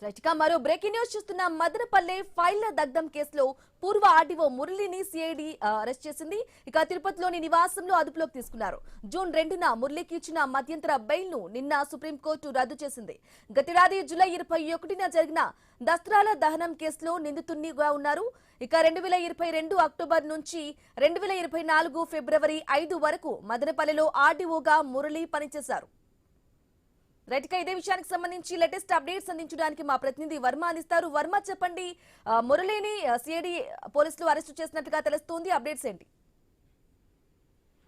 Right గా మరో breaking news చూస్తున్న మదనపల్లె ఫైళ్ల దగ్ధం కేసులో పూర్వ ఆర్డీఓ మురళిని సిఐడి అరెస్ట్ చేసింది. ఇక తిరుపతిలోని నివాసంలో అదుపులోకి తీసుకున్నారు. జూన్ 2న మురళికి ఇచ్చిన మధ్యంతర బెయిల్ ను నిన్న సుప్రీంకోర్టు రద్దు చేసింది. గతేడాది జూలై 21న జరిగిన దస్త్రాల దహనం కేసులో నిందితునిగా ఉన్నారు. ఇక 2022 అక్టోబర్ నుంచి 2024 ఫిబ్రవరి 5 వరకు మదనపల్లెలో ఆర్డీఓగా మురళి పనిచేశారు. రైట్ గా ఇదే విషయానికి సంబంధించి లేటెస్ట్ అప్డేట్స్ అందించడానికి మా ప్రతినిధి వర్మ అందిస్తారు. వర్మ, చెప్పండి, మురళిని సిఐడి పోలీసులు అరెస్టు చేసినట్టుగా తెలుస్తోంది. అప్డేట్స్ ఏంటి?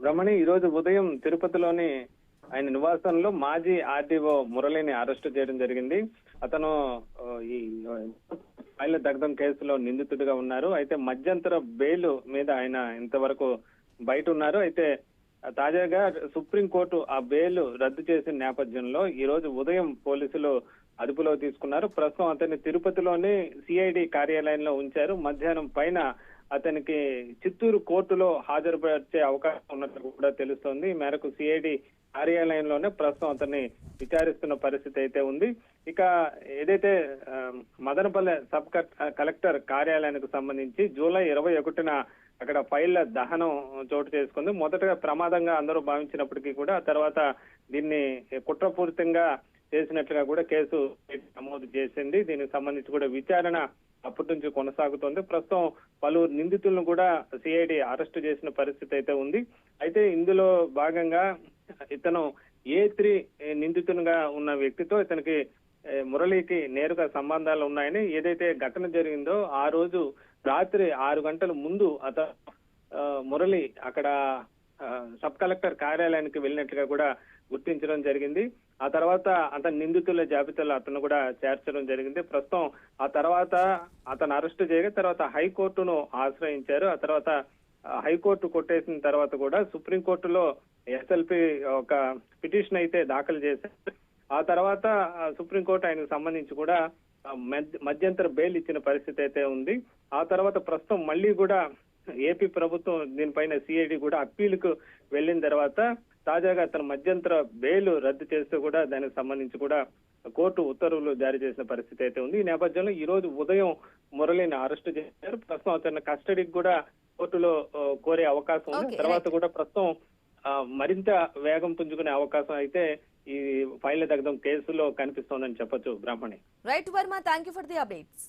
రమణి, ఈ రోజు ఉదయం తిరుపతిలోని ఆయన నివాసంలో మాజీ ఆర్డీఓ మురళిని అరెస్టు చేయడం జరిగింది. అతను ఈ ఫైళ్ల దగ్ధం కేసులో నిందితుడిగా ఉన్నారు. అయితే మధ్యంతర బెయిల్ మీద ఆయన ఇంతవరకు బయట ఉన్నారు. అయితే తాజాగా సుప్రీంకోర్టు ఆ బెయిల్ రద్దు చేసిన నేపథ్యంలో ఈ రోజు ఉదయం పోలీసులు అదుపులో తీసుకున్నారు. ప్రస్తుతం అతన్ని తిరుపతిలోని సిఐడి కార్యాలయంలో ఉంచారు. మధ్యాహ్నం పైన అతనికి చిత్తూరు కోర్టులో హాజరుపరిచే అవకాశం ఉన్నట్టు కూడా తెలుస్తోంది. ఈ మేరకు సిఐడి కార్యాలయంలోనే ప్రస్తుతం అతన్ని విచారిస్తున్న పరిస్థితి అయితే ఉంది. ఇక ఏదైతే మదనపల్లె సబ్ కలెక్టర్ కార్యాలయానికి సంబంధించి జూలై 21న అక్కడ ఫైళ్ల దహనం చోటు చేసుకుంది. మొదటగా ప్రమాదంగా అందరూ భావించినప్పటికీ కూడా ఆ తర్వాత దీన్ని కుట్రపూరితంగా చేసినట్లుగా కూడా కేసు నమోదు చేసింది. దీనికి సంబంధించి కూడా విచారణ అప్పటి నుంచి కొనసాగుతోంది. ప్రస్తుతం పలువురు నిందితులను కూడా సిఐడి అరెస్టు చేసిన పరిస్థితి అయితే ఉంది. అయితే ఇందులో భాగంగా ఇతను A3 నిందితునిగా ఉన్న వ్యక్తితో ఇతనికి మురళికి నేరుగా సంబంధాలు ఉన్నాయని, ఏదైతే ఘటన జరిగిందో ఆ రోజు రాత్రి 6 గంటల ముందు మురళి అక్కడ సబ్ కలెక్టర్ కార్యాలయానికి వెళ్ళినట్లుగా కూడా గుర్తించడం జరిగింది. ఆ తర్వాత అతని నిందితుల జాబితాలో అతను కూడా చేర్చడం జరిగింది. ప్రస్తుతం ఆ తర్వాత అతను అరెస్టు చేయగా తర్వాత హైకోర్టును ఆశ్రయించారు. ఆ తర్వాత హైకోర్టు కొట్టేసిన తర్వాత కూడా సుప్రీంకోర్టులో SLP ఒక పిటిషన్ అయితే దాఖలు చేశారు. ఆ తర్వాత సుప్రీంకోర్టు ఆయనకు సంబంధించి కూడా మధ్యంతర బెయిల్ ఇచ్చిన పరిస్థితి అయితే ఉంది. ఆ తర్వాత ప్రస్తుతం మళ్ళీ కూడా ఏపీ ప్రభుత్వం దీనిపైన సిఐడి కూడా అప్పీలుకు వెళ్లిన తర్వాత తాజాగా అతను మధ్యంతర బెయిల్ రద్దు చేస్తూ కూడా దానికి సంబంధించి కూడా కోర్టు ఉత్తర్వులు జారీ చేసిన పరిస్థితి అయితే ఉంది. ఈ నేపథ్యంలో ఈ రోజు ఉదయం మురళిని అరెస్టు చేశారు. ప్రస్తుతం అతను కస్టడీకి కూడా కోర్టులో కోరే అవకాశం ఉంది. తర్వాత కూడా ప్రస్తుతం మరింత వేగం పుంజుకునే అవకాశం అయితే ఈ ఫైళ్ల దగ్ధం కేసులో కనిపిస్తోందని చెప్పొచ్చు. Brahmani. Right Varma, thank you for the updates.